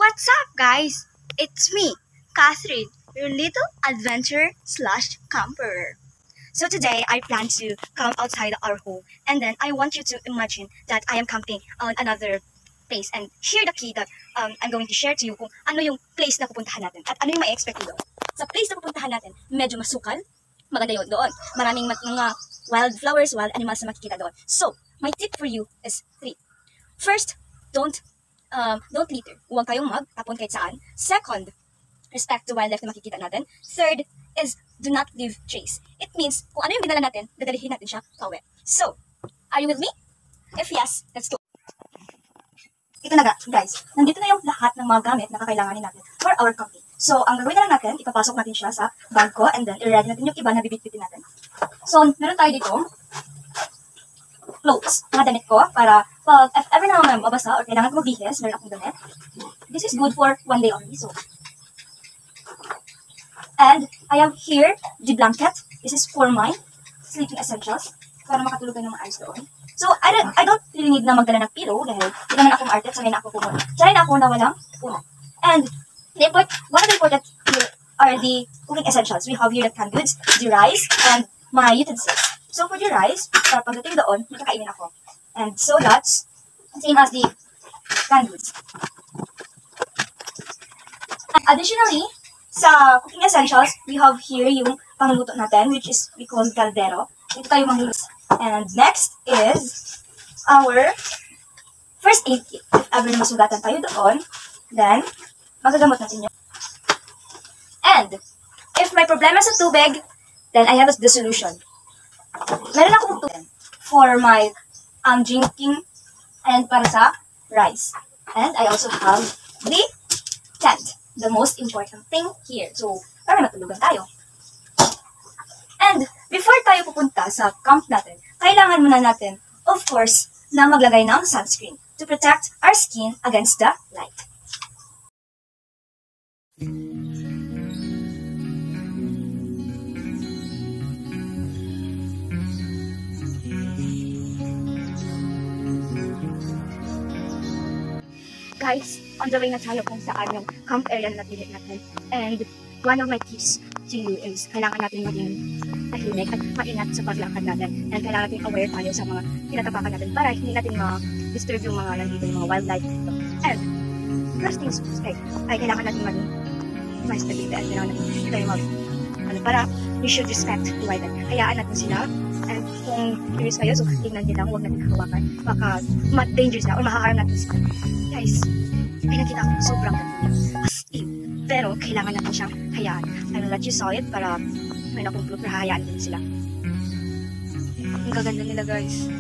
What's up, guys? It's me, Catherine, your little adventurer slash camper. So today I plan to come outside our home, and then I want you to imagine that I am camping on another place and hear the key that I'm going to share to you kung ano yung place na pupuntahan natin at ano yung ma-expect doon. Sa place na pupuntahan natin, medyo masukal, maganda yun doon. Maraming mga wildflowers, wild animals na makikita doon. So, my tip for you is 3. First, don't litter. Huwag kayong magtapon kahit saan. Second, respect the wildlife na makikita natin. Third is do not leave trace. It means kung ano yung dinala natin, dadalihin natin siya pauwi. So, are you with me? If yes, let's go. Ito na guys, nandito na yung lahat ng mga gamit na kakailanganin natin for our camping. So, ang gagawin na lang natin, ipapasok natin siya sa bag ko and then i-ready natin yung iba na bibitbitin natin. So, meron tayo dito clothes, mga damit ko, para if ever na naman mabasa or kailangan ko magbihis, meron akong damit. This is good for 1 day only, so. And I have here the blanket. This is for my sleeping essentials, para makatulog kayo ng maayos doon. So, I don't really need na magdala ng pillow dahil hindi naman akong arte, sanay na ako pumunta. Sanay na ako na walang puno. And one of the important here are the cooking essentials. We have here the canned goods, the rice, and my utensils. So, for the rice, pagdating doon, makakainin ako. And so that's same as the canned goods. And additionally, sa cooking essentials, we have here yung pangluto natin, which is we call caldero. Ito tayo mangluluto. And next is our first aid kit. If ever na masugatan tayo doon, then magagamot natin yun. And if may problema sa tubig, then I have the solution. Meron akong tubig for my drinking and para sa rice. And I also have the tent, the most important thing here. So, para matulugan tayo. And before tayo pupunta sa camp natin, kailangan muna natin, of course, na maglagay ng sunscreen to protect our skin against the light. Guys, on the way na tayo kung saan yung camp area na napili natin. And one of my tips to you is kailangan natin maging tahimik at maingat sa paglakad natin. And kailangan natin aware tayo sa mga tinatapakan natin para hindi natin ma-disturb yung mga nandito, yung mga wildlife dito. And first things first, ay kailangan natin maging nice na dito and kailangan natin hindi tayo para we should respect the wildlife. Hayaan natin sila. And kung curious kayo, so tingnan nyo lang, huwag natin hawakan. Baka ma-danger sila or mahaharm natin sila. Guys, may nakita ako sobrang ganda. As in. Pero kailangan natin siyang hayaan. I will let you saw it para may nakumpulog na hayaan din sila. Ang gaganda nila, guys.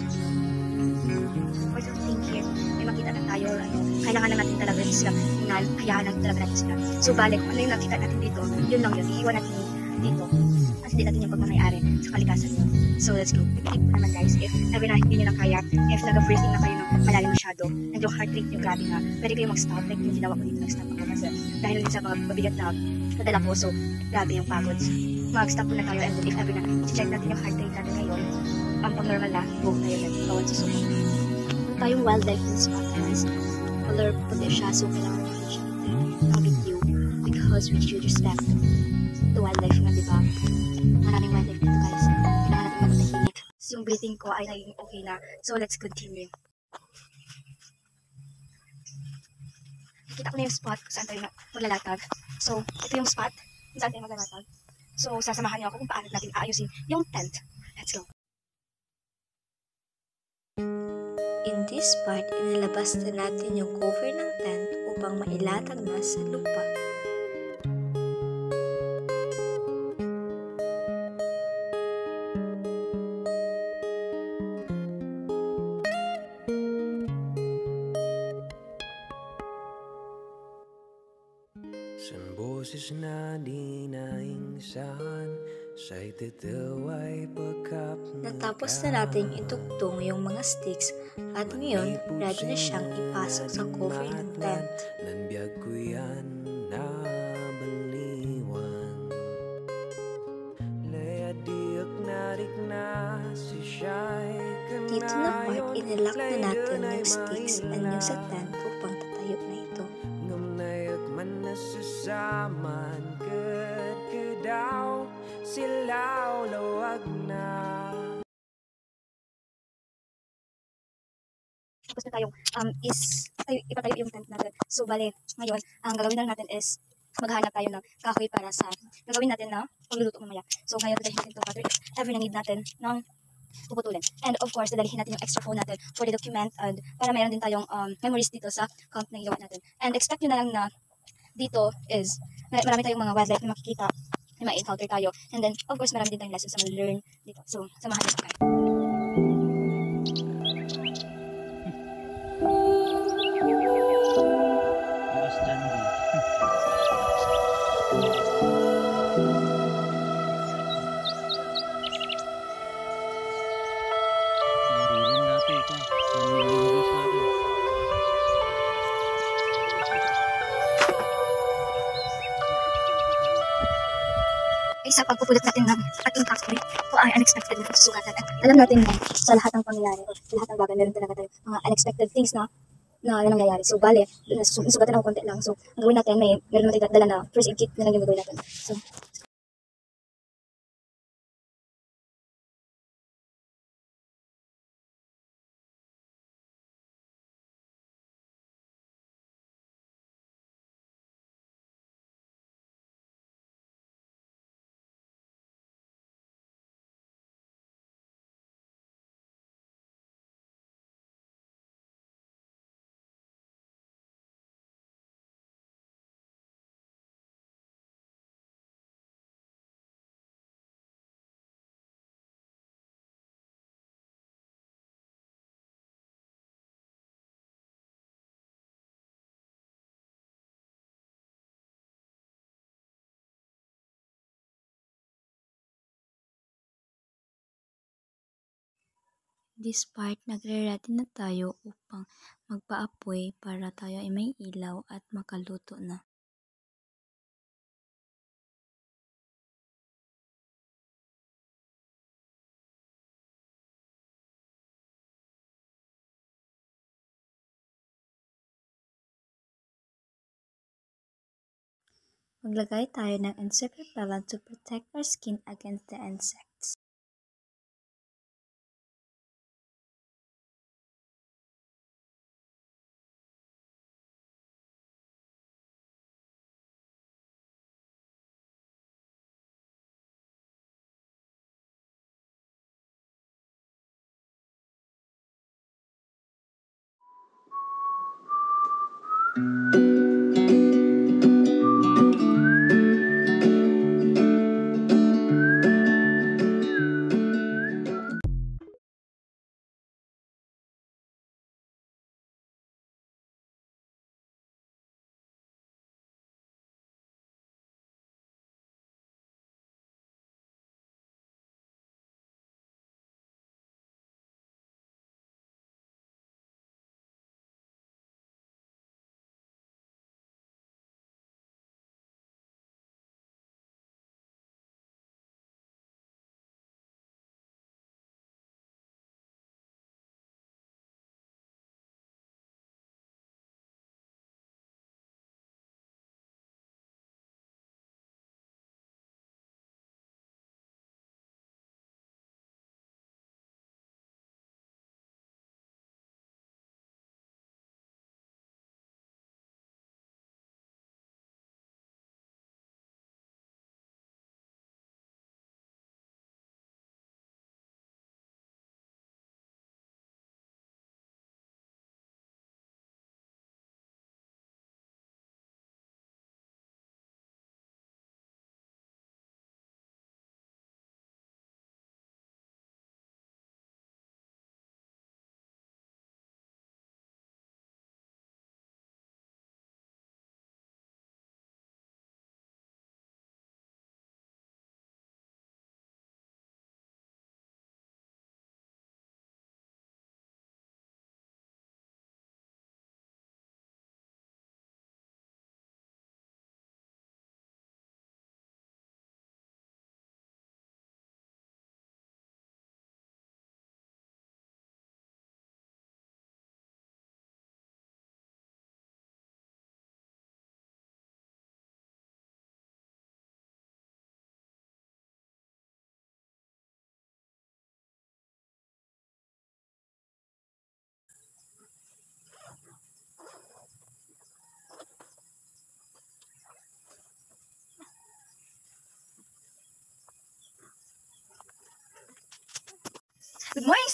For something here, may makita na tayo or ano, kailangan na natin talaga sila. Hayaan natin talaga natin sila. So balik, kung ano yung nakita natin dito, yun lang yun. Iiwan natin dito. At hindi natin yung pagmamayari sa kalikasan nyo. So let's go. Pipilip ko naman, guys, if ever na hindi nyo na kaya, if nag-breathing na kayo ng malalim masyado, and yung heart rate nyo grabe na, pwede kayo mag-stop, like yung ginawa ko dito, nag-stop ako kasi dahil din sa mga mabigat na nadala ko, so grabe yung pagod. Mag-stop muna tayo, and then if ever na, i-check natin yung heart rate natin ngayon, ang pang-normal na, go tayo na, bawat susunod. Tayong wildlife na spot, guys, color puti siya, so kailangan natin siya ng video, because we should respect the wildlife nga, diba? Maraming wildlife dito, guys. Kailangan natin magtahimik. So, yung breathing ko ay naging okay na. So, let's continue. Nakita ko na yung spot kung saan tayo maglalatag. So, ito yung spot kung saan tayo maglalatag. So, sasamahan niyo ako kung paano natin aayusin yung tent. Let's go. In this part, inilabas na natin yung cover ng tent upang mailatag na sa lupa. Natapos na natin itugtong yung mga sticks at ngayon ready na siyang ipasok sa cover ng tent. Dito na part, inilak na natin yung sticks and yung sa tent upang tatayo na ito. nasasaman ka daw, silaw lawag na. Tapos na tayong ipatayo yung tent natin. So, bale, ngayon, ang gagawin lang natin is maghanap tayo ng kahoy para sa gagawin natin na pagluluto mamaya. So, ngayon, dadalhin natin itong cutter if ever na need natin ng puputulin. And of course, dadalhin natin yung extra phone natin for the document and para mayroon din tayong memories dito sa camp na ginawa natin. And expect nyo na lang na dito is marami tayong mga wildlife na makikita, na ma-encounter tayo. And then, of course, marami din tayong lessons na ma-learn dito. So, samahan niyo tayo. Sa pagpupulot natin ng ating factory, ito ay unexpected na susugatan. At alam natin na sa lahat ng pangyayari o sa lahat ng bagay, meron talaga tayo mga unexpected things na nangyayari. So, bale, susugatan ako konti lang. So, ang gawin natin, meron natin dala na first aid kit na lang yung gagawin natin. So, This part, nagre-ready na tayo upang magpaapoy para tayo ay may ilaw at makaluto na. Maglagay tayo ng insect repellent to protect our skin against the insects.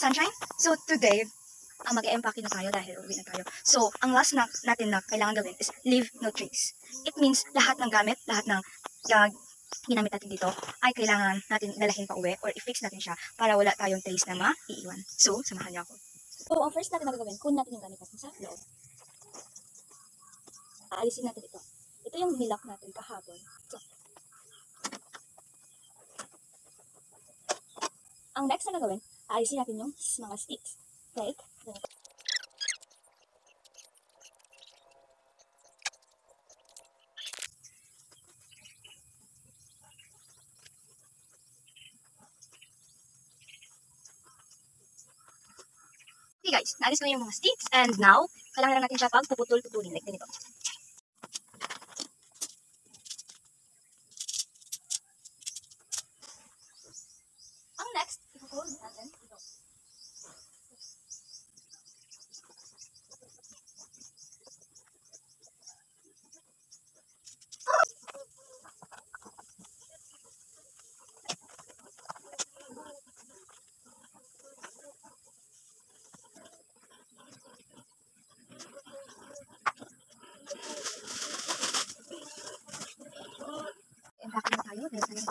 Sunshine. So today, mag-e-empake na tayo dahil uwi na tayo. So, ang last natin na kailangan gawin is leave no trace. It means lahat ng gamit, lahat ng ginamit natin dito ay kailangan natin dalahin pa uwi or i-fix natin siya para wala tayong trace na maiiwan. So, samahan niyo ako. So, ang first natin na gagawin, kunin natin yung gamit natin sa loob. Aalisin natin ito. Ito yung nilak natin kahapon. So, ang next na gagawin, aalisin natin yung mga sticks. Like, ganito. Okay guys, naalis ko na yung mga sticks and now, kailangan lang natin siya pag puputol-putulin like ganito. Ang next, ipuputol natin ito. Empake na tayo, dahil sa